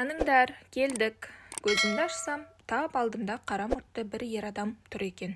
Ояныңдар, келдік. Көзімді ашсам, тап алдымда қара мұртты бір ер адам тұр екен.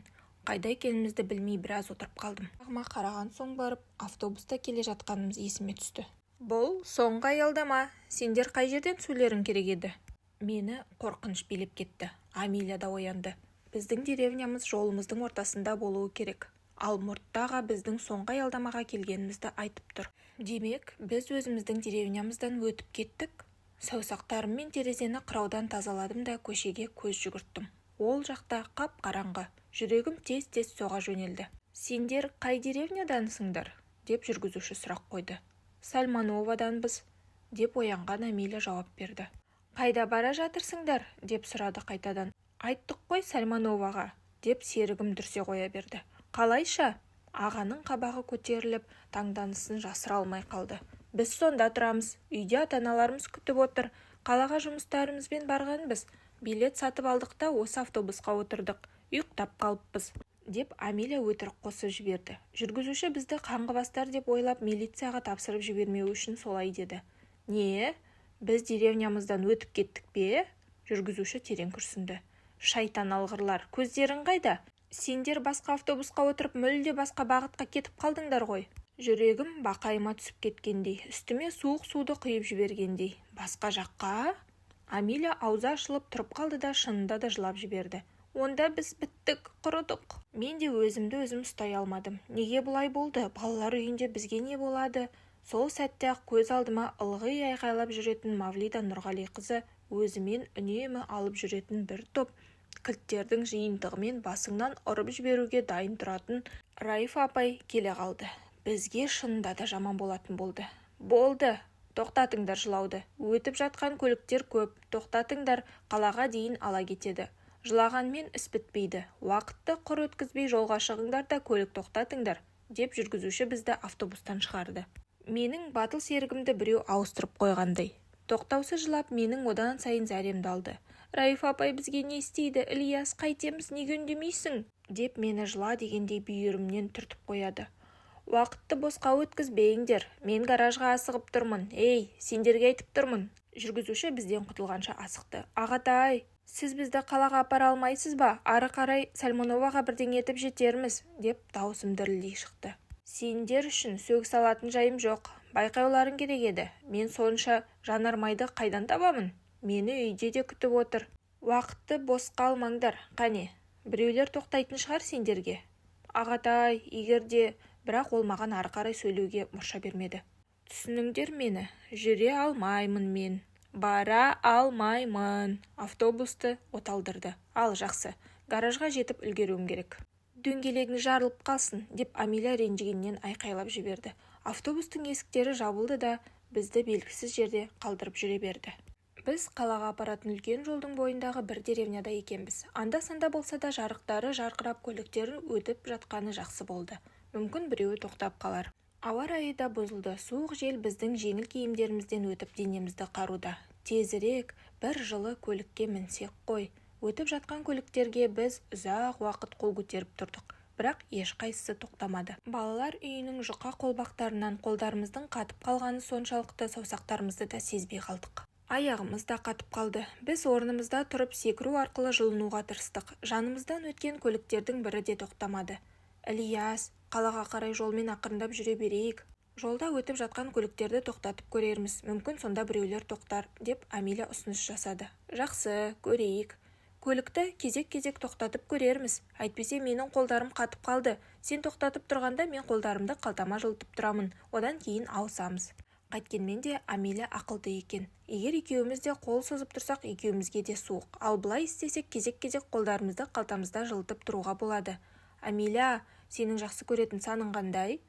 Қайда екенімізді білмей біраз отырып қалдым. Ағыма қараған соң барып, автобуста келе жатқанымыз есіме түсті. Бұл соңғы аялдама. Сендер қай жерден сөйлерің керек еді? Мені қорқыныш билеп кетті. Амилия да оянды. Біздің деревнямыз жолымыздың ортасында болуы керек. Ал мұрттаға біздің соңғы аялдамаға келгенімізді айтып тұр. Демек, біз өзіміздің деревнямыздан өтіп кеттік. Саусақтарыммен терезені қыраудан тазаладым да көшеге көз жүгірттім. Ол жақта қап-қараңғы. Жүрегім тез-тез соға жөнелді. Сендер қай деревнядансыңдар? Деп жүргізуші сұрақ қойды. Сальмановаданбыз, деп оянған Амилия жауап берді. Қайда бара жатырсыңдар? Деп сұрады қайтадан. Айттық қой Сальмановаға, деп серігім дүрсе қоя берді. Қалайша? Ағаның қабағы көтеріліп, таңданысын жасыра алмай қалды. Біз сонда тұрамыз, үйде ата-аналарымыз күтіп отыр. Қалаға жұмыстарымызбен барғанбыз. Билет сатып алдық та осы автобусқа отырдық. Ұйықтап қалыппыз, деп Амилия өтірік қосып жіберді. Жүргізуші бізді қаңғыбастар деп ойлап милицияға тапсырып жібермеу үшін солай деді. Не? Біз деревнямыздан өтіп кеттік пе? Жүргізуші терең күрсінді. Шайтан алғырлар, көздерің қайда? Сендер басқа автобусқа отырып мүлде басқа бағытқа кетіп қалдыңдар ғой. Жүрегім бақайыма түсіп кеткендей, үстіме суық суды құйып жібергендей. Басқа жаққа? Амилия аузы ашылып тұрып қалды да шынында да жылап жіберді. Онда біз біттік, құрыдық. Мен де өзімді өзім ұстай алмадым. Неге бұлай болды? Балалар үйінде бізге не болады? Сол сәтте-ақ көз алдыма ылғи айғайлап жүретін Мавлида Нұрғалиқызы, өзімен үнемі алып жүретін бір топ кілттердің жиынтығымен басыңнан ұрып жіберуге дайын тұратын Раифа апай келе қалды. Бізге шынында да жаман болатын болды. Болды, тоқтатыңдар жылауды. Өтіп жатқан көліктер көп, тоқтатыңдар, қалаға дейін ала кетеді. Жылағанмен іс бітпейді. Уақытты құр өткізбей жолға шығыңдар да көлік тоқтатыңдар, деп жүргізуші бізді автобустан шығарды. Менің батыл серігімді біреу ауыстырып қойғандай. Тоқтаусыз жылап, менің одан сайын зәремді алды. Раифа апай бізге не істейді? Ильяс, қайтеміз, неге үндемейсің? Деп мені жыла дегендей бүйірімнен түртіп қояды. Уақытты босқа өткізбейіңдер. Мен гаражға асығып тұрмын. Ей, сендерге айтып тұрмын. Жүргізуші бізден құтылғанша асықты. Ағатай, сіз бізді қалаға апара алмайсыз ба? Ары қарай Сальмановаға бірден етіп жетерміз, деп даусым дірілдей шықты. Сендер үшін сөгіс алатын жайым жоқ. Байқауларың керек еді. Мен сонша жанармайды қайдан табамын? Мені үйде де күтіп отыр. Уақытты босқа алмаңдар. Қане, біреулер тоқтайтын шығар сендерге. Ағатай, егерде, бірақ ол маған ары қарай сөйлеуге мұрша бермеді. Түсініңдер мені, жүре алмаймын мен. Бара алмаймын. Автобусты оталдырды. Ал жақсы, гаражға жетіп үлгеруім керек. Дөңгелегің жарылып қалсын, деп Амилия ренжігеннен айқайлап жіберді. Автобустың есіктері жабылды да бізді белгісіз жерде қалдырып жүре берді. Біз қалаға апаратын үлкен жолдың бойындағы бір деревняда екенбіз. Анда-санда болса да жарықтары жарқырап көліктерін өтіп жатқаны жақсы болды. Мүмкін біреуі тоқтап қалар. Ауа райы да бұзылды. Суық жел біздің жеңіл киімдерімізден өтіп денемізді қаруда. Тезірек бір жылы көлікке мінсек қой. Өтіп жатқан көліктерге біз ұзақ уақыт қол көтеріп тұрдық. Бірақ ешқайсысы тоқтамады. Балалар үйінің жұқа қолбақтарынан қолдарымыздың қатып қалғаны соншалықты саусақтарымызды да сезбей қалдық. Аяғымыз да қатып қалды. Біз орнымызда тұрып секіру арқылы жылынуға тырыстық. Жанымыздан өткен көліктердің бірі де тоқтамады. Ильяс, қалаға қарай жолмен ақырындап жүре берейік. Жолда өтіп жатқан көліктерді тоқтатып көрерміз. Мүмкін сонда біреулер тоқтар, деп Амилия ұсыныс жасады. Жақсы, көрейік. Көлікті кезек-кезек тоқтатып көрерміз. Әйтпесе менің қолдарым қатып қалды. Сен тоқтатып тұрғанда мен қолдарымды қалтама жылытып тұрамын. Одан кейін ауысамыз. Қайткенмен де Амилия ақылды екен. Егер екеуміз де қол созып тұрсақ, екеумізге де суық. Ал бұлай істесек кезек-кезек қолдарымызды қалтамызда жылытып тұруға болады. Амилия, сенің жақсы көретін саның қандай?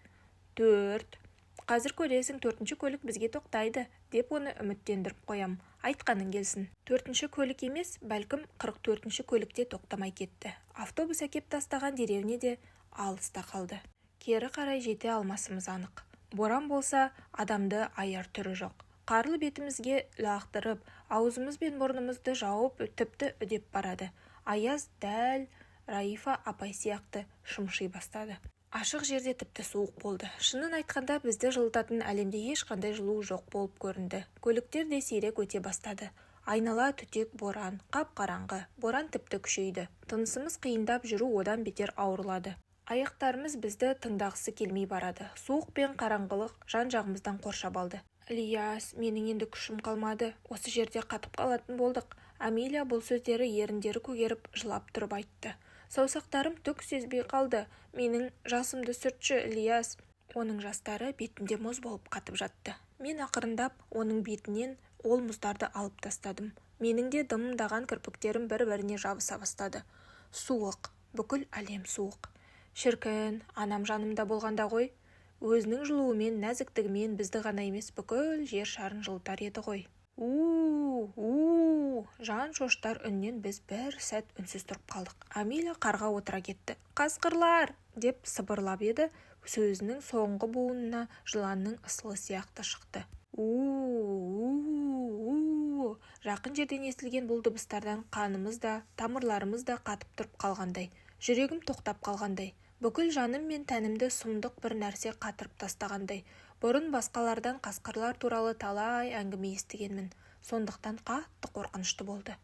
4. Қазір көресің, 4-ші көлік бізге тоқтайды, деп оны үміттендіріп қоям. Айтқаның келсін. 4-ші көлік емес, бәлкім 44-ші көлікте тоқтамай кетті. Автобус әкеп тастаған деревне де алыста қалды. Кері қарай жете алмасымыз анық. Боран болса, адамды аяр түрі жоқ. Қарлы бетімізге лақтырып, аузымыз бен мұрнымызды жауып, тіпті үдеп барады. Аяз дәл Раифа апай сияқты шымши бастады. Ашық жерде тіпті суық болды. Шынын айтқанда бізді жылытатын әлемде ешқандай жылу жоқ болып көрінді. Көліктер де сирек өте бастады. Айнала түтек боран, қап-қараңғы. Боран тіпті күшейді. Тынысымыз қиындап жүру одан бетер ауырлады. Аяқтарымыз бізді тыңдағысы келмей барады. Суық пен қараңғылық жан-жағымыздан қоршап алды. Ильяс, менің енді күшім қалмады. Осы жерде қатып қалатын болдық. Амилия бұл сөздері еріндері көгеріп, жылап тұрып айтты. Саусақтарым түк сезбей қалды. Менің жасымды сүртші, Ильяс. Оның жастары бетінде мұз болып қатып жатты. Мен ақырындап оның бетінен ол мұздарды алып тастадым. Менің де дымдаған кірпіктерім бір-біріне жабыса бастады. Суық, бүкіл әлем суық. Шіркін, анам жанымда болғанда ғой. Өзінің жылуымен, нәзіктігімен бізді ғана емес бүкіл жер шарын жылытар еді ғой. У-у-у, жан шоштар үннен біз бір сәт үнсіз тұрып қалдық. Амилия қарға отыра кетті. Қасқырлар! Деп сыбырлап еді, сөзінің соңғы буынына жыланның ысылы сияқты шықты. У-у-у, жақын жерден естілген бұл дыбыстардан қанымыз да, тамырларымыз да қатып тұрып қалғандай. Жүрегім тоқтап қалғандай. Бүкіл жаным мен тәнімді сұмдық бір нәрсе қатырып тастағандай. Бұрын басқалардан қасқырлар туралы талай әңгіме естігенмін. Сондықтан қатты қорқынышты болды.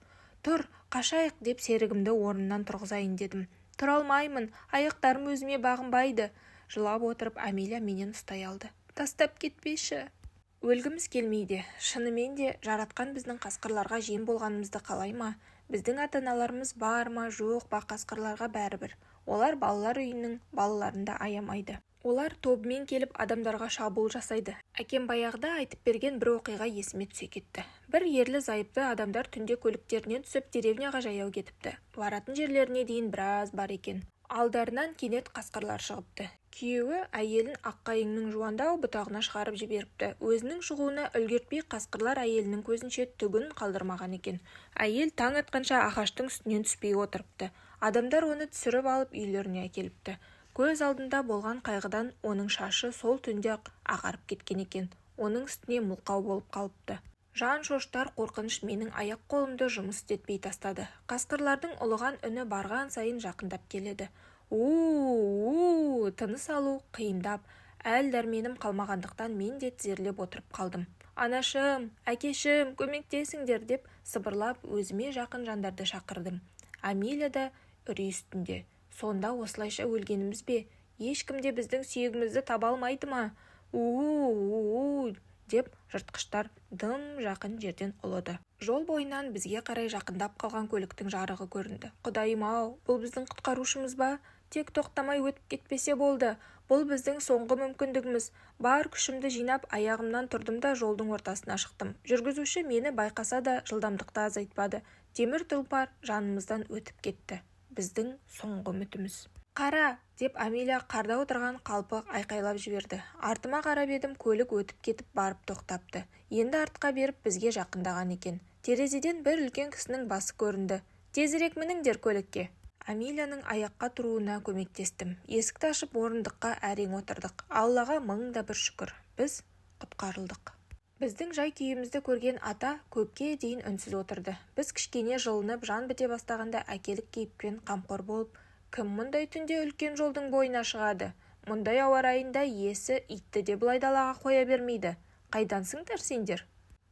Тұр, қашайық деп серігімді орнынан тұрғызайын дедім. Тұра алмаймын, аяқтарым өзіме бағынбайды. Жылап отырып Амилия менен ұстай алды. Тастап кетпеші. Өлгіміз келмейді. Шынымен де жаратқан біздің қасқырларға жем болғанымызды қалай ма? Біздің ата-аналарымыз бар ма, жоқ па, қасқырларға бәрібір. Олар балалар үйінің балаларында аямайды. Олар тобымен келіп адамдарға шабуыл жасайды. Әкем баяғыда айтып берген бір оқиға есіме түсе кетті. Бір ерлі зайыпты адамдар түнде көліктерінен түсіп деревняға жаяу кетіпті. Баратын жерлеріне дейін біраз бар екен. Алдарынан кенет қасқырлар шығыпты. Күйеуі әйелін аққайыңның жуандау бұтағына шығарып жіберіпті. Өзінің шығуына үлгертпей қасқырлар әйелінің көзінше түгін қалдырмаған екен. Әйел таң атқанша ағаштың үстінен түспей отырыпты. Адамдар оны түсіріп алып үйлеріне әкеліпті. Көз алдында болған қайғыдан оның шашы сол түнде ағарып кеткен екен. Оның үстіне мылқау болып қалыпты. Жан шоштар қорқыныш менің аяқ қолымды жұмыс істетпей тастады. Қасқырлардың ұлыған үні барған сайын жақындап келеді. У-у-у, тыныс алу қиындап, әл дәрменім қалмағандықтан мен де тізерлеп отырып қалдым. Анашым, әкешім, көмектесіңдер деп сыбырлап өзіме жақын жандарды шақырдым. Амилия да үрей үстінде. Сонда осылайша өлгеніміз бе? Ешкімде біздің сүйегімізді таба алмайды ма? У-у-у, деп жыртқыштар дым жақын жерден ұлыды. Жол бойынан бізге қарай жақындап қалған көліктің жарығы көрінді. Құдайым-ау, бұл біздің құтқарушымыз ба? Тек тоқтамай өтіп кетпесе болды. Бұл біздің соңғы мүмкіндігіміз. Бар күшімді жинап аяғымнан тұрдым да жолдың ортасына шықтым. Жүргізуші мені байқаса да жылдамдықты азайтпады. Темір тұлпар жанымыздан өтіп кетті. Біздің соңғы үмітіміз. Қара, деп Амилия қарда отырған қалпы айқайлап жіберді. Артыма қарап едім, көлік өтіп кетіп барып тоқтапты. Енді артқа беріп бізге жақындаған екен. Терезеден бір үлкен кісінің басы көрінді. Тезірек мініңдер көлікке. Амилияның аяққа тұруына көмектестім. Есікті ашып орындыққа әрең отырдық. Аллаға мың да бір шүкір. Біз құтқарылдық. Біздің жай күйімізді көрген ата көпке дейін үнсіз отырды. Біз кішкене жылынып, жан біте бастағанда әкелік кейіппен қамқор болып, кім мұндай түнде үлкен жолдың бойына шығады? Мұндай ауа райында иесі итті де бұлай далаға қоя бермейді. Қайдансыңдар сендер?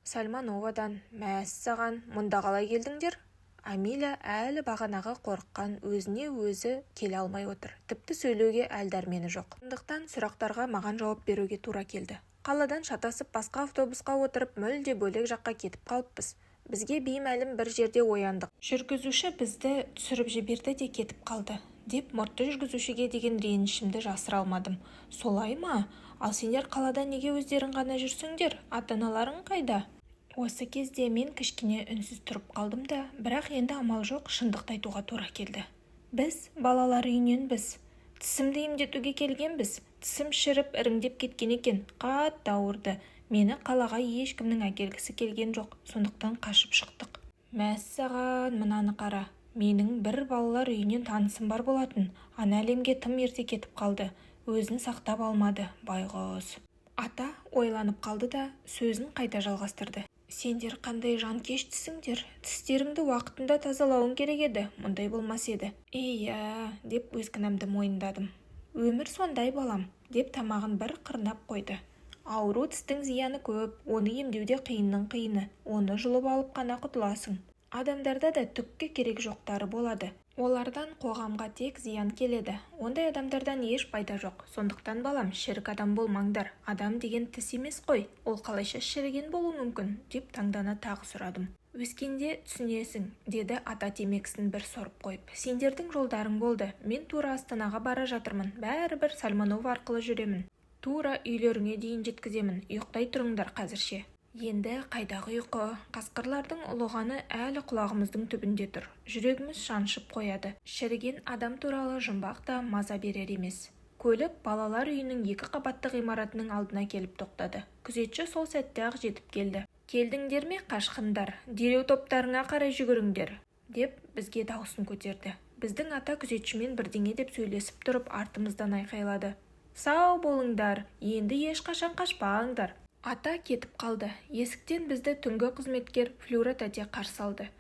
Сальмановадан. Мәссаған, мұнда қалай келдіңдер? Амилия әлі бағанағы қорыққан, өзіне өзі келе алмай отыр. Тіпті сөйлеуге әл дәрмені жоқ. Сондықтан сұрақтарға маған жауап беруге тура келді. Қаладан шатасып басқа автобусқа отырып мүлде бөлек жаққа кетіп қалыппыз. Бізге беймәлім бір жерде ояндық. Жүргізуші бізді түсіріп жіберді де кетіп қалды, деп мұртты жүргізушіге деген ренішімді жасыра алмадым. Солай ма? Ал сендер қалада неге өздерің ғана жүрсіңдер? Ата-аналарың қайда? Осы кезде мен кішкене үнсіз тұрып қалдым да, бірақ енді амал жоқ, шындықты айтуға тура келді. Біз балалар үйіненбіз. Тісімді емдетуге келгенбіз. Тісім шіріп, іріңдеп кеткен екен. Қатты ауырды. Мені қалаға ешкімнің әкелгісі келген жоқ. Сондықтан қашып шықтық. Мәссаған, мынаны қара. Менің бір балалар үйінен танысым бар болатын. Ана әлемге тым ерте кетіп қалды. Өзін сақтап алмады, байғұс. Ата ойланып қалды да сөзін қайта жалғастырды. Сендер қандай жанкештісіңдер? Тістеріңді уақытында тазалауың керек еді. Мұндай болмас еді. Иә, деп өз кінәмді мойындадым. Өмір сондай балам, деп тамағын бір қырнап қойды. Ауру тістің зияны көп, оны емдеуде қиынның қиыны, оны жұлып алып қана құтыласың. Адамдарда да түкке керек жоқтары болады. Олардан қоғамға тек зиян келеді. Ондай адамдардан еш пайда жоқ. Сондықтан балам, шірік адам болмаңдар. Адам деген тіс емес қой. Ол қалайша шіріген болуы мүмкін, деп таңдана тағы сұрадым. Өскенде түсінесің, деді ата темекісін бір сорып қойып. Сендердің жолдарың болды. Мен тура Астанаға бара жатырмын. Бәрібір Сальманов арқылы жүремін. Тура үйлеріңе дейін жеткіземін. Ұйықтай тұрыңдар қазірше. Енді қайдағы ұйқы? Қасқырлардың ұлығаны әлі құлағымыздың түбінде тұр. Жүрегіміз шаншып қояды. Шіріген адам туралы жұмбақ та маза берер емес. Көлік балалар үйінің 2 қабатты ғимаратының алдына келіп тоқтады. Күзетші сол сәтте-ақ жетіп келді. Келдіңдер ме, қашқындар? Дереу топтарыңа қарай жүгіріңдер, деп бізге даусын көтерді. Біздің ата күзетшімен бірдеңе деп сөйлесіп тұрып артымыздан айқайлады. Сау болыңдар, енді ешқашан қашпаңдар. Ата кетіп қалды. Есіктен бізді түнгі қызметкер Флюра тәте қарсы алды.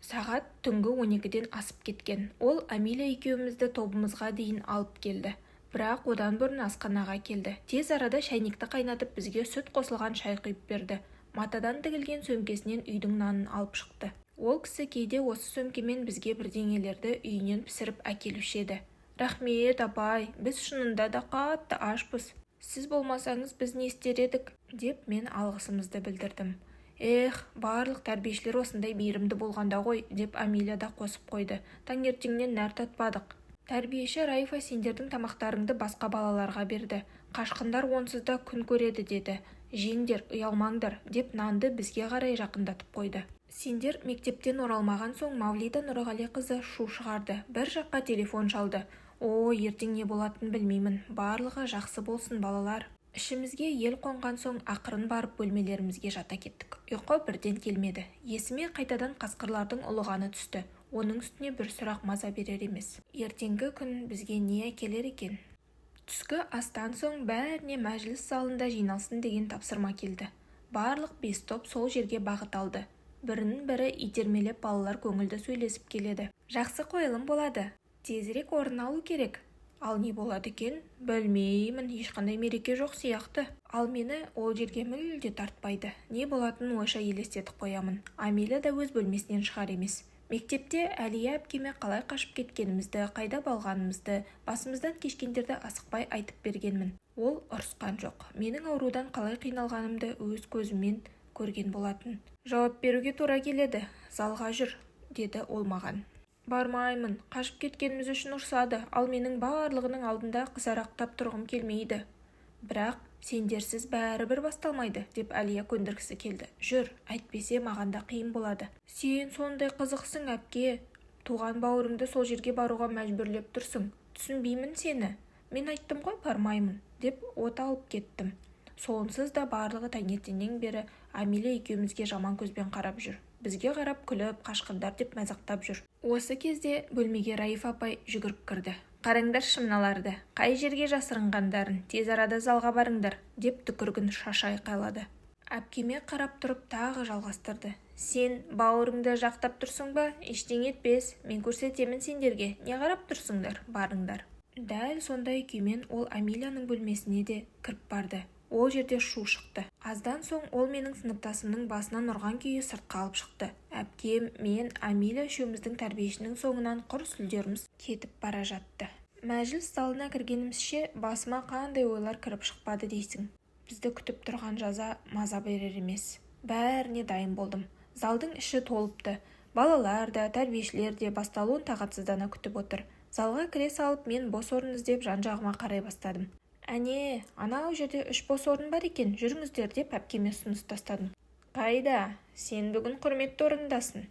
Сағат түнгі 12-ден асып кеткен. Ол Амилия екеумізді тобымызға дейін алып келді. Бірақ одан бұрын асханаға келді. Тез арада шайнекті қайнатып бізге сүт қосылған шай құйып берді. Матадан тігілген сөмкесінен үйдің нанын алып шықты. Ол кісі кейде осы сөмкемен бізге бірдеңелерді үйінен пісіріп әкелуші еді. Рахмет, апай, біз шынында да қатты ашпыз. Сіз болмасаңыз біз не істер едік, деп мен алғысымызды білдірдім. Барлық тәрбиешілер осындай мейірімді болғанда ғой, деп Амилия да қосып қойды. Таңертеңнен нәр татпадық. Тәрбиеші Раифа сендердің тамақтарыңды басқа балаларға берді. Қашқындар онсыз да күн көреді деді. Жеңдер, ұялмаңдар, деп нанды бізге қарай жақындатып қойды. Сендер мектептен оралмаған соң Мавлида Нұрғали қызы шу шығарды. Бір жаққа телефон шалды. Ертең не болатынын білмеймін. Барлығы жақсы болсын, балалар. Ішімізге ел қонған соң ақырын барып бөлмелерімізге жата кеттік. Ұйқы бірден келмеді. Есіме қайтадан қасқырлардың ұлығаны түсті. Оның үстіне бір сұрақ маза берер емес. Ертеңгі күн бізге не әкелер екен? Түскі астан соң бәріне мәжіліс залында жиналсын деген тапсырма келді. Барлық 5 топ сол жерге бағыт алды. Бірінің бірі итермелеп балалар көңілді сөйлесіп келеді. Жақсы қойылым болады. Тезірек орын алу керек. Ал не болады екен? Білмеймін, ешқандай мереке жоқ сияқты. Ал мені ол жерге мүлде тартпайды. Не болатынын ойша елестетіп қоямын. Амилия да өз бөлмесінен шығар емес. Мектепте Әлия әпкеме қалай қашып кеткенімізді, қайда балғанымызды, басымыздан кешкендерді асықпай айтып бергенмін. Ол ұрысқан жоқ. Менің аурудан қалай қиналғанымды өз көзіммен көрген болатын. Жауап беруге тура келеді. Залға жүр, деді ол маған. Бармаймын. Қашып кеткеніміз үшін ұрсады. Ал менің барлығының алдында қызарақтап тұрғым келмейді. Бірақ сендерсіз бәрібір басталмайды, деп Әлия көндіргісі келді. Жүр, әйтпесе маған да қиын болады. Сен сондай қызықсың, әпке. Туған бауырыңды сол жерге баруға мәжбүрлеп тұрсың. Түсінбеймін сені. Мен айттым ғой, бармаймын, деп от алып кеттім. Сонсыз да барлығы таңертеңнен бері Амилия екеумізге жаман көзбен қарап жүр. Бізге қарап күліп, қашқындар деп мазақтап жүр. Осы кезде бөлмеге Раифа апай жүгіріп кірді. Қараңдар шымналарды, қай жерге жасырынғандарын, тез арада залға барыңдар, деп түкіргін шаша айқайлады. Әпкеме қарап тұрып тағы жалғастырды. Сен бауырыңды жақтап тұрсың ба? Ештеңе етпес, мен көрсетемін сендерге. Не қарап тұрсыңдар? Барыңдар. Дәл сондай күймен ол Амилияның бөлмесіне де кіріп барды. Ол жерде шу шықты. Аздан соң ол менің сыныптасымның басынан ұрған күйі сыртқа алып шықты. Әпкем, мен, Амилия үшеуміздің тәрбиешінің соңынан құр сүлдеріміз кетіп бара жатты. Мәжіліс залына кіргенімізше басыма қандай ойлар кіріп шықпады дейсің. Бізді күтіп тұрған жаза маза берер емес. Бәріне дайын болдым. Залдың іші толыпты. Балалар да, тәрбиешілер де басталуын тағатсыздана күтіп отыр. Залға кіре салып мен бос орын іздеп жан-жағыма қарай бастадым. Әне, анау жерде 3 бос орын бар екен, жүріңіздер, деп әпкеме ұсыныс тастадым. Қайда? Сен бүгін құрметті орындасың,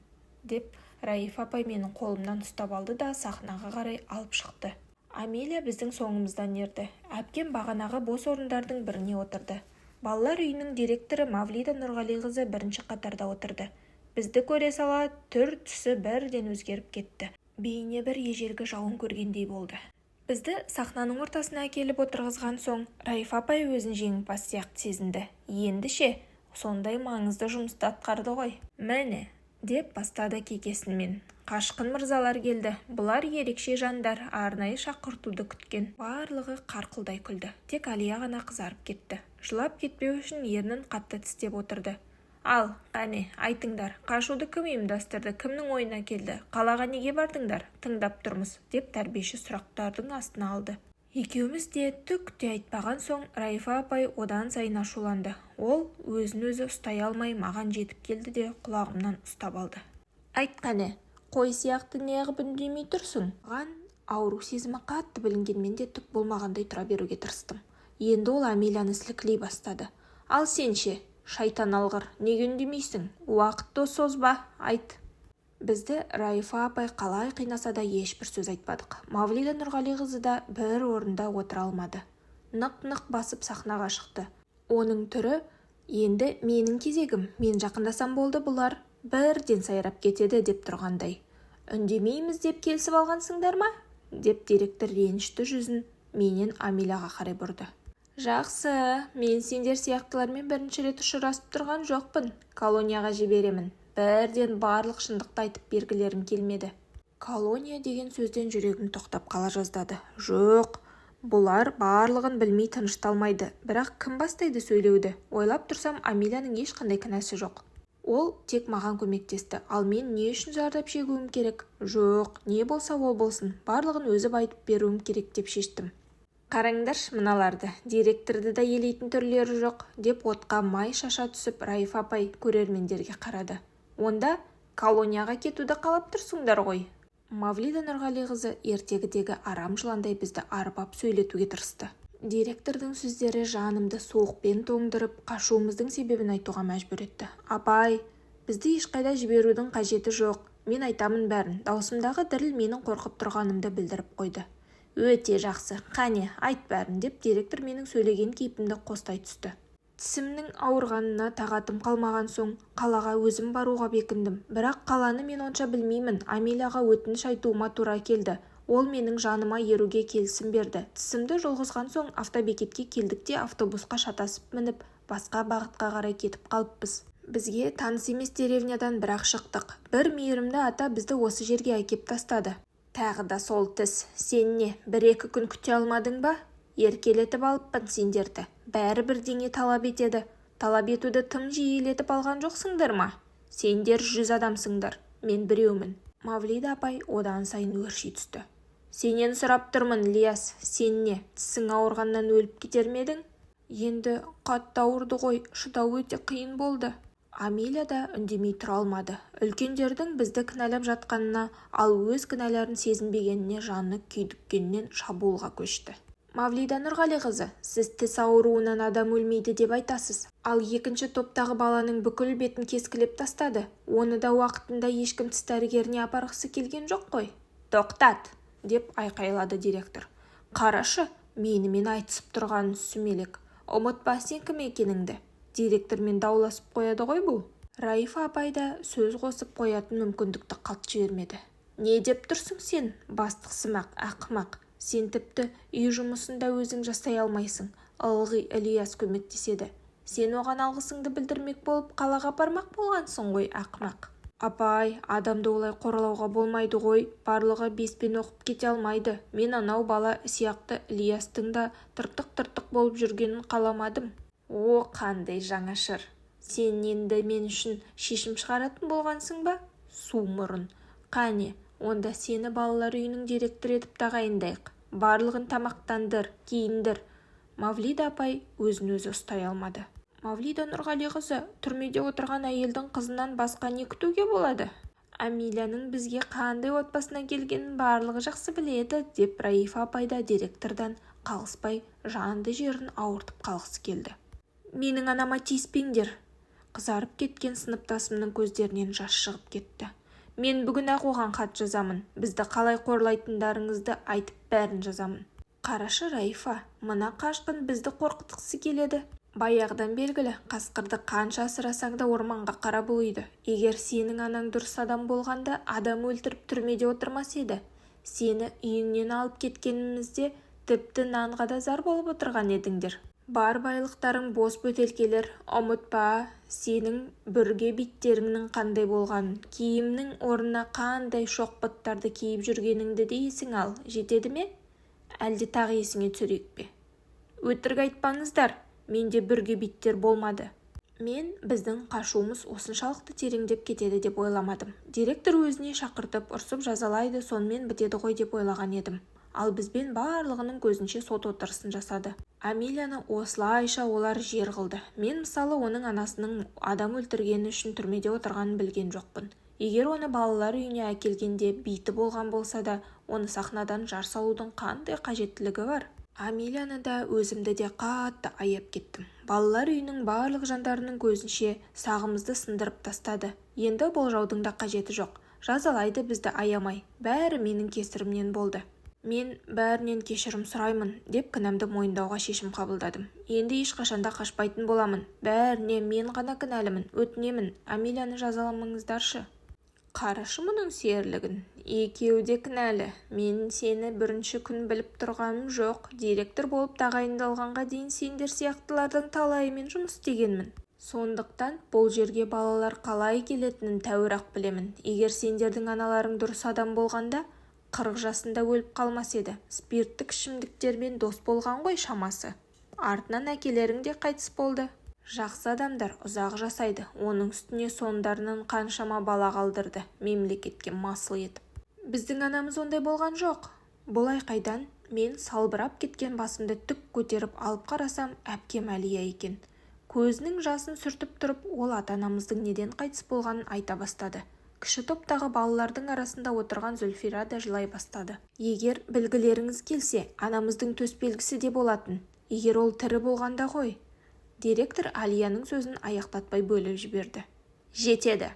деп Раифа апай менің қолымнан ұстап алды да сахнаға қарай алып шықты. Амилия біздің соңымыздан ерді. Әпкем бағанағы бос орындардың біріне отырды. Балалар үйінің директоры Мавлида Нұрғали қызы бірінші қатарда отырды. Бізді көре сала түр-түсі бірден өзгеріп кетті. Бейне бір ежелгі жауын көргендей болды. Бізді сахнаның ортасына әкеліп отырғызған соң, Раифа апай өзін жеңімпаз сияқты сезінді. Енді ше, сондай маңызды жұмысты атқарды ғой. Мәне, деп бастады кекесінмен. Қашқын мырзалар келді. Бұлар ерекше жандар, арнайы шақыртуды күткен. Барлығы қарқылдай күлді. Тек Алия ғана қызарып кетті. Жылап кетпеу үшін ернін қатты тістеп отырды. Ал, қане, айтыңдар, қашуды кім ұйымдастырды, кімнің ойына келді, қалаға неге бардыңдар, тыңдап тұрмыз, деп тәрбиеші сұрақтардың астына алды. Екеуміз де түк те айтпаған соң Райфа апай одан сайын ашуланды. Ол өзін-өзі ұстай алмай маған жетіп келді де құлағымнан ұстап алды. Айт қане, қой сияқты неғып үндемей тұрсың? Маған ауру сезімі қатты білінгенмен де түк болмағандай тұра беруге тырыстым. Енді ол Амелияны сілкілей бастады. Ал сен ше, шайтан алғыр, неге үндемейсің? Уақытты созба, айт. Бізді Райфа апай қалай қинаса да ешбір сөз айтпадық. Мавлида Нұрғалиқызы да бір орында отыра алмады. Нық-нық басып сахнаға шықты. Оның түрі, енді менің кезегім, мен жақындасам болды, бұлар бірден сайрап кетеді деп тұрғандай. Үндемейміз деп келісіп алғансыңдар ма? Деп директор ренішті жүзін менен Амелияға қарай бұрды. Жақсы, мен сендер сияқтылармен бірінші рет ұшырасып тұрған жоқпын. Колонияға жіберемін. Бірден барлық шындықты айтып бергілерім келмеді. Колония деген сөзден жүрегім тоқтап қала жаздады. Жоқ, бұлар барлығын білмей тынышталмайды. Бірақ кім бастайды сөйлеуді? Ойлап тұрсам, Амелияның ешқандай кінәсі жоқ. Ол тек маған көмектесті. Ал мен не үшін зардап шегуім керек? Жоқ, не болса ол болсын. Барлығын өзі айтып беруім керек деп шештім. Қараңдаршы мыналарды, директорды да елейтін түрлері жоқ, деп отқа май шаша түсіп Райфа апай көрермендерге қарады. Онда колонияға кетуді қалап тұрсыңдар ғой. Мавлида Нұрғалиқызы ертегідегі арам жыландай бізді арбап сөйлетуге тырысты. Директордың сөздері жанымды суықпен тоңдырып, қашуымыздың себебін айтуға мәжбүр етті. Апай, бізді ешқайда жіберудің қажеті жоқ. Мен айтамын бәрін. Даусымдағы діріл менің қорқып тұрғанымды білдіріп қойды. Өте жақсы, қане, айт бәрін, деп директор менің сөйлеген кейпімді қостай түсті. Тісімнің ауырғанына тағатым қалмаған соң қалаға өзім баруға бекіндім. Бірақ қаланы мен онша білмеймін. Амелияға өтініш айтуыма тура келді. Ол менің жаныма еруге келісім берді. Тісімді жұлғызған соң автобекетке келдік те автобусқа шатасып мініп, басқа бағытқа қарай кетіп қалыппыз. Бізге таныс емес деревнядан бірақ шықтық. Бір мейірімді ата бізді осы жерге әкеп тастады. Тағы да сол тіс. Сен не, 1-2 күн күте алмадың ба? Еркелетіп алыппын сендерді. Бәрі бірдеңе талап етеді. Талап етуді тым жиілетіп алған жоқсыңдар ма? Сендер 100 адамсыңдар, мен біреумін. Мавлида апай одан сайын өрши түсті. Сенен сұрап тұрмын, Ілияс, сен не, тісің ауырғаннан өліп кетер ме едің? Енді қатты ауырды ғой, шыдау өте қиын болды. Амелия да үндемей тұра алмады. Үлкендердің бізді кінәлап жатқанына, ал өз кінәларын сезінбегеніне жаны күйдіккеннен шабуылға көшті. Мавлида Нұрғалиқызы, сіз тіс ауруынан адам өлмейді деп айтасыз. Ал екінші топтағы баланың бүкіл бетін кескілеп тастады. Оны да уақытында ешкім тіс дәрігеріне апарғысы келген жоқ қой. Тоқтат, деп айқайлады директор. Қарашы, менімен айтысып тұрғанын сүмелек. Ұмытпа сен кім екеніңді. Директормен дауласып қояды ғой бұл. Райфа апай да сөз қосып қоятын мүмкіндікті қалт жібермеді. Не деп тұрсың сен? Бастықсымақ, ақымақ. Сен тіпті үй жұмысында өзің жасай алмайсың. Ылғи Ілияс көмектеседі. Сен оған алғысыңды білдірмек болып қалаға апармақ болғансың ғой, ақымақ. Апай, адамды олай қорлауға болмайды ғой. Барлығы 5-пен оқып кете алмайды. Мен анау бала сияқты Ілиястың да тыртық-тыртық болып жүргенін қаламадым. О, қандай жаңашыр. Сен енді мен үшін шешім шығаратын болғансың ба? Су мұрын. Қане, онда сені балалар үйінің директоры етіп тағайындайық. Барлығын тамақтандыр, киіндір. Мавлида апай өзін-өзі ұстай алмады. Мавлида Нұрғалиқызы, түрмеде отырған әйелдің қызынан басқа не күтуге болады? Амелияның бізге қандай отбасына келгенін барлығы жақсы біледі, деп Райфа апай да директордан қалыспай жанды жерін ауыртып қалғысы келді. Менің анама тиіспеңдер. Қызарып кеткен сыныптасымның көздерінен жас шығып кетті. Мен бүгін-ақ оған хат жазамын. Бізді қалай қорлайтындарыңызды айтып бәрін жазамын. Қарашы Райфа, мына қашқын бізді қорқытқысы келеді. Баяғыдан белгілі, қасқырды қанша асырасаң да орманға қарап ұлиды. Егер сенің анаң дұрыс адам болғанда, адам өлтіріп түрмеде отырмас еді. Сені үйіңнен алып кеткенімізде тіпті нанға да зар болып отырған едіңдер. Бар байлықтарың бос бөтелкелер, ұмытпа, сенің бүрге биттеріңнің қандай болғанын, киімнің орнына қандай шоқпыттарды киіп жүргеніңді де есің ал, жетеді ме? Әлде тағы есіңе түсірейік пе? Өтірік айтпаңыздар, менде бүрге биттер болмады. Мен біздің қашуымыз осыншалықты тереңдеп кетеді деп ойламадым. Директор өзіне шақыртып ұрсып жазалайды, сонымен бітеді ғой деп ойлаған едім. Ал бізбен барлығының көзінше сот отырысын жасады. Амелияны осылайша олар жер қылды. Мен мысалы оның анасының адам өлтіргені үшін түрмеде отырғанын білген жоқпын. Егер оны балалар үйіне әкелгенде биті болған болса да, оны сахнадан жар салудың қандай қажеттілігі бар? Амелияны да өзімді де қатты аяп кеттім. Балалар үйінің барлық жандарының көзінше сағымызды сындырып тастады. Енді болжаудың да қажеті жоқ. Жазалайды бізді аямай. Бәрі менің кесірімнен болды. Мен бәрінен кешірім сұраймын деп кінәмді мойындауға шешім қабылдадым. Енді ешқашанда қашпайтын боламын. Бәріне мен ғана кінәлімін. Өтінемін, Амелияны жазаламаңыздаршы. Қарашы мұның серілігін. Екеуі де кінәлі. Мен сені бірінші күн біліп тұрғаным жоқ. Директор болып тағайындалғанға дейін сендер сияқтылардың талайымен жұмыс істегенмін. Сондықтан бұл жерге балалар қалай келетінін тәуір-ақ білемін. Егер сендердің аналарың дұрыс адам болғанда, 40 жасында өліп қалмас еді. Спирттік ішімдіктермен дос болған ғой шамасы. Артынан әкелерің де қайтыс болды. Жақсы адамдар ұзақ жасайды. Оның үстіне соңдарынан қаншама бала қалдырды, мемлекетке масыл етіп. Біздің анамыз ондай болған жоқ. Бұл айқайдан мен салбырап кеткен басымды түк көтеріп алып қарасам, әпкем Әлия екен. Көзінің жасын сүртіп тұрып, ол ата-анамыздың неден қайтыс болғанын айта бастады. Кіші топтағы балалардың арасында отырған Зүлфира да жылай бастады. Егер білгілеріңіз келсе, анамыздың төсбелгісі де болатын. Егер ол тірі болғанда ғой. Директор Алияның сөзін аяқтатпай бөліп жіберді. Жетеді.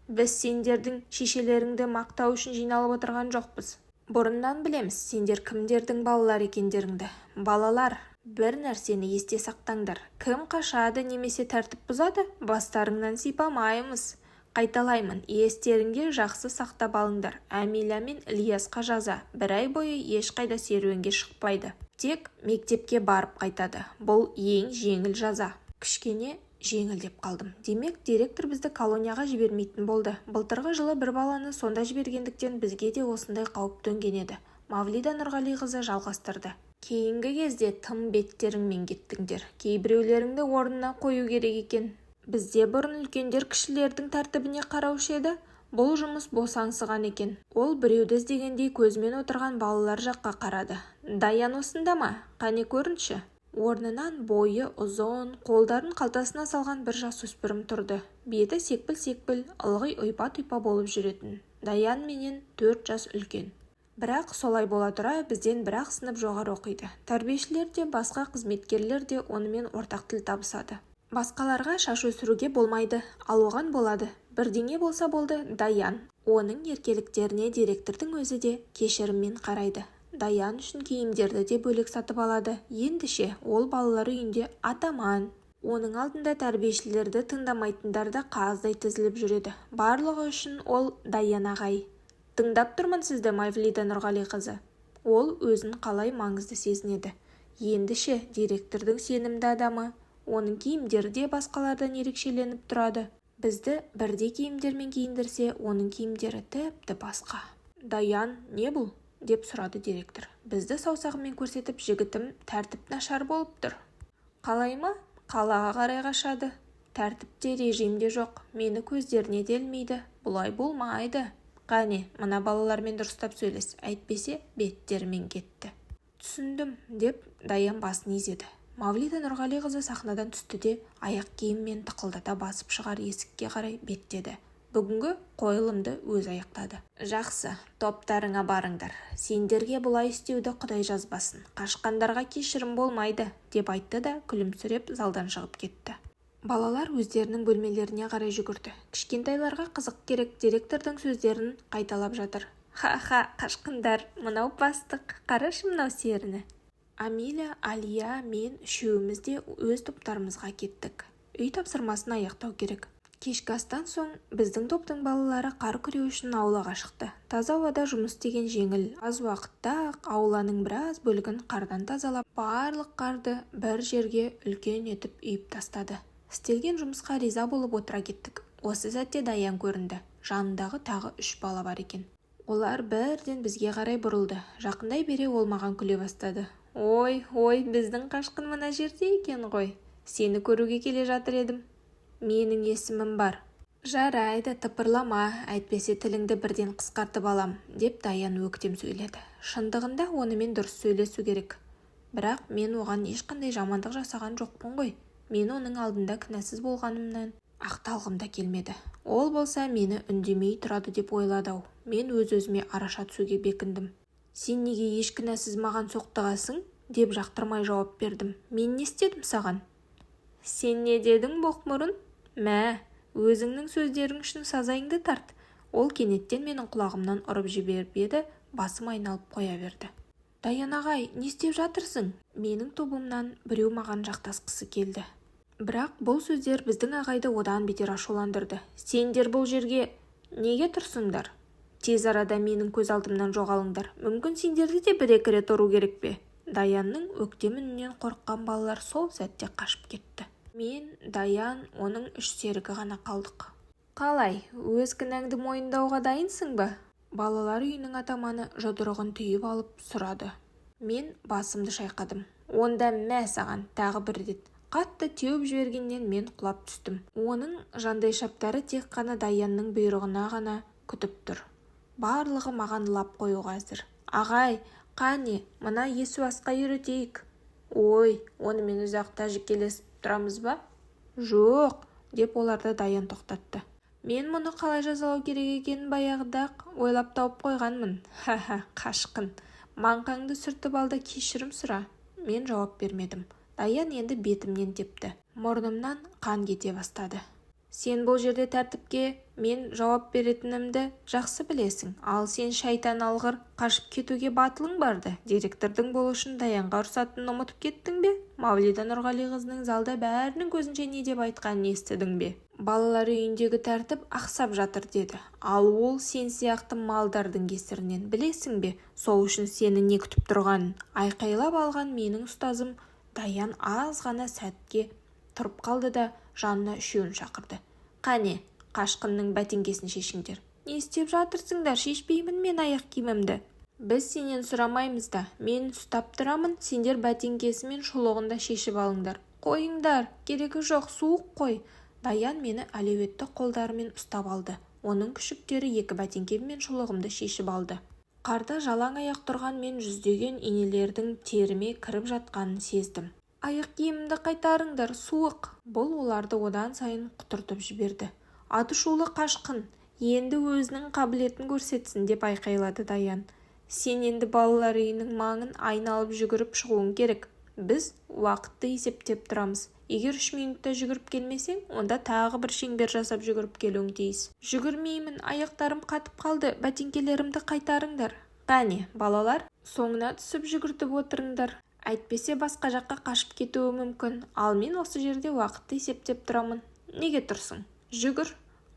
Біз сендердің шешелеріңді мақтау үшін жиналып отырған жоқпыз. Бұрыннан білеміз, сендер кімдердің балалар екендеріңді. Балалар, бір нәрсені есте сақтаңдар. Кім қашады немесе тәртіп бұзады, бастарыңнан сипамаймыз. Қайталаймын, естеріңге жақсы сақтап алыңдар. Амелия мен Ильясқа жаза. Бір ай бойы ешқайда серуенге шықпайды. Тек мектепке барып қайтады. Бұл ең жеңіл жаза. Кішкене жеңіл деп қалдым. Демек, директор бізді колонияға жібермейтін болды. Былтырғы жылы бір баланы сонда жібергендіктен бізге де осындай қауіп төнген еді. Мавлида Нұрғалиқызы жалғастырды. Кейінгі кезде тым беттеріңмен кеттіңдер. Кейбіреулеріңді орнына қою керек екен. Бізде бұрын үлкендер кішілердің тәртібіне қараушы еді. Бұл жұмыс босаңсыған екен. Ол біреуді іздегендей көзімен отырған балалар жаққа қарады. Даян осында ма? Қане көрінші. Орнынан бойы ұзын, қолдарын қалтасына салған бір жасөспірім тұрды. Беті секпіл-секпіл, ылғи ұйпа-тұйпа болып жүретін. Даян менен 4 жас үлкен. Бірақ солай бола тұра бізден бір-ақ сынып жоғары оқиды. Тәрбиешілер де, басқа қызметкерлер де онымен ортақ тіл табысады. Басқаларға шаш өсіруге болмайды, ал оған болады. Бірдеңе болса болды, Даян. Оның еркеліктеріне директордың өзі де кешіріммен қарайды. Даян үшін киімдерді де бөлек сатып алады. Ендіше ол балалар үйінде атаман. Оның алдында тәрбиешілерді тыңдамайтындар да қаздай тізіліп жүреді. Барлығы үшін ол Даян ағай. Тыңдап тұрмын сізді, Мавлида Нұрғалиқызы. Ол өзін қалай маңызды сезінеді. Ендіше директордың сенімді адамы. Оның киімдері де басқалардан ерекшеленіп тұрады. Бізді бірдей киімдермен киіндірсе, оның киімдері тіпті басқа. Даян, не бұл? Деп сұрады директор. Бізді саусағымен көрсетіп, жігітім тәртіп нашар болып тұр. Қалай ма? Қалаға қарай қашады. Тәртіпте, режимде жоқ. Мені көздеріне делмейді. Бұлай болмайды. Қане, мына балалармен дұрыстап сөйлес. Әйтпесе беттерімен кетті. Түсіндім, деп Даян басын изеді. Мавлида Нұрғалиқызы сахнадан түсті де аяқ киіммен тықылдата басып шығар есікке қарай беттеді. Бүгінгі қойылымды өз аяқтады. Жақсы, топтарыңа барыңдар. Сендерге бұлай істеуді Құдай жазбасын. Қашқандарға кешірім болмайды, деп айтты да күлімсіреп залдан шығып кетті. Балалар өздерінің бөлмелеріне қарай жүгірді. Кішкентайларға қызық керек, директордың сөздерін қайталап жатыр. Ха-ха, қашқындар, мынау бастық, қарашы мынау серіні. Амелия, Алия, мен үшеуміз де өз топтарымызға кеттік. Үй тапсырмасын аяқтау керек. Кешкі астан соң біздің топтың балалары қар күреу үшін аулаға шықты. Таза ауада жұмыс деген жеңіл. Аз уақытта ауланың біраз бөлігін қардан тазалап, барлық қарды бір жерге үлкен етіп үйіп тастады. Істелген жұмысқа риза болып отыра кеттік. Осы сәтте Даян көрінді. Жанындағы тағы 3 бала бар екен. Олар бірден бізге қарай бұрылды. Жақындай бере ол маған күле бастады. Ой, біздің қашқын мына жерде екен ғой. Сені көруге келе жатыр едім. Менің есімім бар. Жарайды, тыпырлама, әйтпесе тіліңді бірден қысқартып алам, деп Даян өктем сөйледі. Шындығында онымен дұрыс сөйлесу керек. Бірақ мен оған ешқандай жамандық жасаған жоқпын ғой. Мен оның алдында кінәсіз болғанымнан ақталғым да келмеді. Ол болса мені үндемей тұрады деп ойлады-ау. Мен өз-өзіме араша түсуге бекіндім. Сен неге еш кінәсіз маған соқтығасың? Деп жақтырмай жауап бердім. Мен не істедім саған? Сен не дедің, боқмұрын? Мә, өзіңнің сөздерің үшін сазайыңды тарт. Ол кенеттен менің құлағымнан ұрып жіберіп еді, басым айналып қоя берді. Даян ағай, не істеп жатырсың? Менің тобымнан біреу маған жақтасқысы келді. Бірақ бұл сөздер біздің ағайды одан бетер ашуландырды. Сендер бұл жерге неге тұрсыңдар? Тез арада менің көз алдымнан жоғалыңдар. Мүмкін сендерді де бір-екі рет ұру керек пе? Даянның өктем үнінен қорыққан балалар сол сәтте қашып кетті. Мен, Даян, оның 3 серігі ғана қалдық. Қалай, өз кінәңді мойындауға дайынсың ба? Балалар үйінің атаманы жұдырығын түйіп алып сұрады. Мен басымды шайқадым. Онда мә саған, тағы бір рет. Қатты теуіп жібергеннен мен құлап түстім. Оның жандай шаптары тек қана Даянның бұйрығына ғана күтіп тұр. Барлығы маған лап қоюға әзір. Ағай, қане, мына есу асқа үйретейік. Ой, онымен ұзақ тәжікелесіп тұрамыз ба? Жоқ, деп оларды Даян тоқтатты. Мен мұны қалай жазалау керек екенін баяғыда-ақ ойлап тауып қойғанмын. Ха-ха, қашқын. Маңқаңды сүртіп алды, кешірім сұра. Мен жауап бермедім. Даян енді бетімнен тепті. Мұрнымнан қан кете бастады. Сен бұл жерде тәртіпке мен жауап беретінімді жақсы білесің. Ал сен шайтан алғыр, қашып кетуге батылың барды. Директордың болу үшін Даянға ұрсатынын ұмытып кеттің бе? Мавлида Нұрғалиқызының залда бәрінің көзінше не деп айтқанын естідің бе? Балалар үйіндегі тәртіп ақсап жатыр деді. Ал ол сен сияқты малдардың кесірінен, білесің бе? Сол үшін сені не күтіп тұрғанын айқайлап алған менің ұстазым. Даян аз ғана сәтке тұрып қалды да жанына 3-еуін шақырды. Қане, қашқынның бәтеңкесін шешіңдер. Не істеп жатырсыңдар? Шешпеймін мен аяқ киімімді. Біз сенен сұрамаймыз да, мен ұстап тұрамын, сендер бәтеңкесі мен шұлығында шешіп алыңдар. Қойыңдар, керегі жоқ, суық қой. Даян мені әлеуетті қолдарымен ұстап алды. Оның күшіктері 2 бәтеңкем мен шұлығымды шешіп алды. Қарда жалаң аяқ тұрған мен жүздеген инелердің теріме кіріп жатқанын сездім. Аяқ киімімді қайтарыңдар, суық. Бұл оларды одан сайын құтыртып жіберді. Атышулы қашқын, енді өзінің қабілетін көрсетсін деп айқайлады Даян. Сен енді балалар үйінің маңын айналып жүгіріп шығуың керек. Біз уақытты есептеп тұрамыз. Егер 3 минутта жүгіріп келмесең, онда тағы бір шеңбер жасап жүгіріп келуің тиіс. Жүгірмеймін, аяқтарым қатып қалды, бәтеңкелерімді қайтарыңдар. Қане, балалар, соңына түсіп жүгіртіп отырыңдар. Әйтпесе басқа жаққа қашып кетуі мүмкін. Ал мен осы жерде уақытты есептеп тұрамын. Неге тұрсың? Жүгір.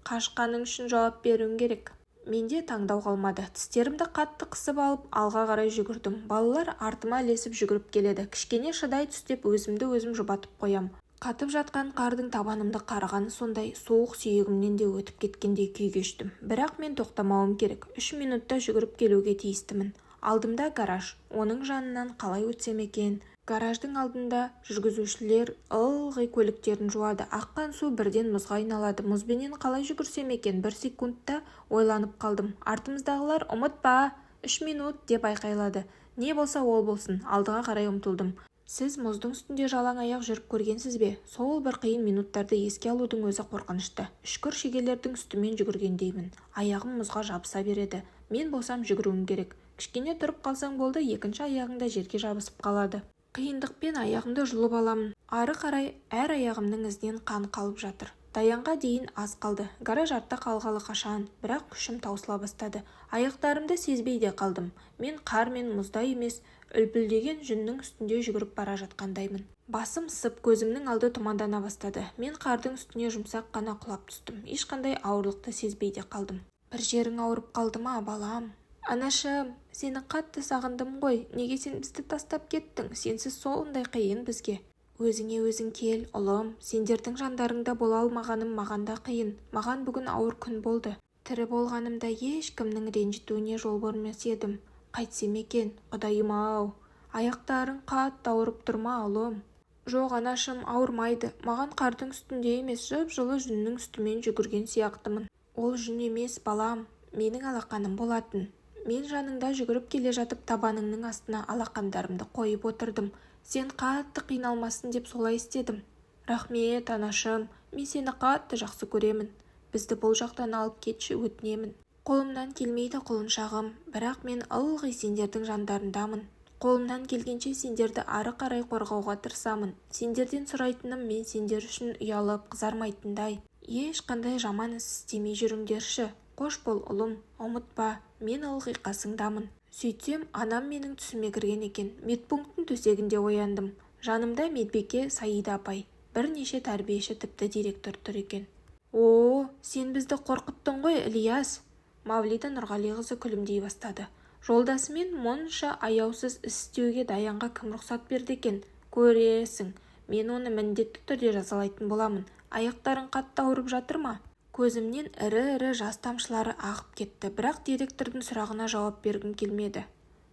Қашқаның үшін жауап беруің керек. Менде таңдау қалмады. Тістерімді қатты қысып алып, алға қарай жүгірдім. Балалар артыма ілесіп жүгіріп келеді. Кішкене шыдай түстеп өзімді өзім жұбатып қоям. Қатып жатқан қардың табанымды қарығаны сондай, суық сүйегімнен де өтіп кеткендей күй кештім. Бірақ мен тоқтамауым керек. 3 минутта жүгіріп келуге тиістімін. Алдымда гараж. Оның жанынан қалай өтсем екен? Гараждың алдында жүргізушілер ылғи көліктерін жуады. Аққан су бірден мұзға айналады. Мұзбенен қалай жүгірсем екен? 1 секундта ойланып қалдым. Артымыздағылар ұмытпа, 3 минут деп айқайлады. Не болса ол болсын, алдыға қарай ұмтылдым. Сіз мұздың үстінде жалаң аяқ жүріп көргенсіз бе? Сол бір қиын минуттарды еске алудың өзі қорқынышты. Үшкір шегелердің үстімен жүгіргендеймін. Аяғым мұзға жабыса береді. Мен болсам жүгіруім керек. Кішкене тұрып қалсаң болды, екінші аяғың да жерге жабысып қалады. Қиындықпен аяғымды жұлып аламын. Ары қарай әр аяғымның ізінен қан қалып жатыр. Даянға дейін аз қалды. Гараж артта қалғалы қашан, бірақ күшім таусыла бастады. Аяқтарымды сезбей де қалдым. Мен қар мен мұзда емес, үлпілдеген жүннің үстінде жүгіріп бара жатқандаймын. Басым сып, көзімнің алды тұмандана бастады. Мен қардың үстіне жұмсақ қана құлап түстім. Ешқандай ауырлықты сезбей де қалдым. Бір жерің ауырып қалды ма, балам? Анашым, сені қатты сағындым ғой. Неге сен бізді тастап кеттің? Сенсіз сондай қиын бізге. Өзіңе өзің кел, ұлым. Сендердің жандарыңда бола алмағаным маған да қиын. Маған бүгін ауыр күн болды. Тірі болғанымда ешкімнің ренжітуіне жол бермес едім. Қайтсем екен, құдайым-ау. Аяқтарың қатты ауырып тұрма, ұлым? Жоқ анашым, ауырмайды. Маған қардың үстінде емес, жып-жылы жүннің үстімен жүгірген сияқтымын. Ол жүн емес, балам, менің алақаным болатын. Мен жаныңда жүгіріп келе жатып табаныңның астына алақандарымды қойып отырдым. Сен қатты қиналмасын деп солай істедім. Рахмет, анашым, мен сені қатты жақсы көремін. Бізді бұл жақтан алып кетші, өтінемін. Қолымнан келмейді құлыншағым, бірақ мен ылғи сендердің жандарындамын. Қолымнан келгенше сендерді ары қарай қорғауға тырысамын. Сендерден сұрайтыным мен сендер үшін ұялып қызармайтындай. Ешқандай жаман іс істемей жүріңдерші. Қош бол ұлым, ұмытпа, мен ылғи қасыңдамын. Сөйтсем, анам менің түсіме кірген екен. Медпункттің төсегінде ояндым. Жанымда медбике Саида апай, бірнеше тәрбиеші, тіпті директор тұр екен. О, сен бізді қорқыттың ғой, Ілияс. Мавлида Нұрғалиқызы күлімдей бастады. Жолдасымен мұнша аяусыз іс істеуге Даянға кім рұқсат берді екен? Көресің, мен оны міндетті түрде жазалайтын боламын. Аяқтарың қатты ауырып жатыр ма? Көзімнен ірі-ірі жас тамшылары ағып кетті, бірақ директордың сұрағына жауап бергім келмеді.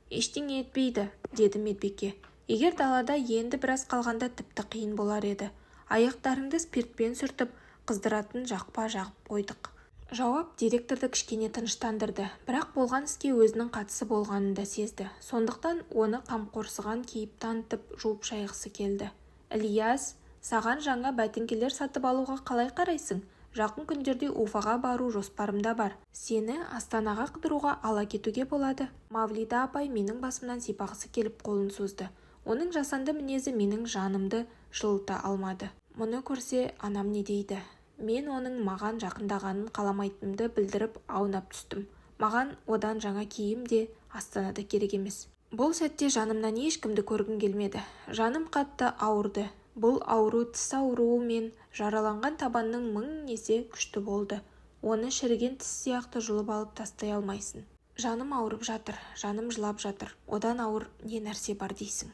Ештеңе етпейді, деді медбике. Егер далада енді біраз қалғанда тіпті қиын болар еді. Аяқтарыңды спиртпен сүртіп, қыздыратын жақпа жағып қойдық. Жауап директорды кішкене тыныштандырды, бірақ болған іске өзінің қатысы болғанын да сезді. Сондықтан оны қамқорсыған кейіп танытып жуып шайғысы келді. Ілияс, саған жаңа бәтеңкелер сатып алуға қалай қарайсың? Жақын күндерде Уфаға бару жоспарымда бар. Сені Астанаға қыдыруға ала кетуге болады. Мавлида апай менің басымнан сипағысы келіп қолын созды. Оның жасанды мінезі менің жанымды жылыта алмады. Мұны көрсе, анам не дейді? Мен оның маған жақындағанын қаламайтынымды білдіріп аунап түстім. Маған одан жаңа киім де Астанада керек емес. Бұл сәтте жанымнан ешкімді көргім келмеді. Жаным қатты ауырды. Бұл ауру тіс ауруы мен жараланған табанның 1000 есе күшті болды. Оны шіріген тіс сияқты жұлып алып тастай алмайсың. Жаным ауырып жатыр, жаным жылап жатыр. Одан ауыр не нәрсе бар дейсің?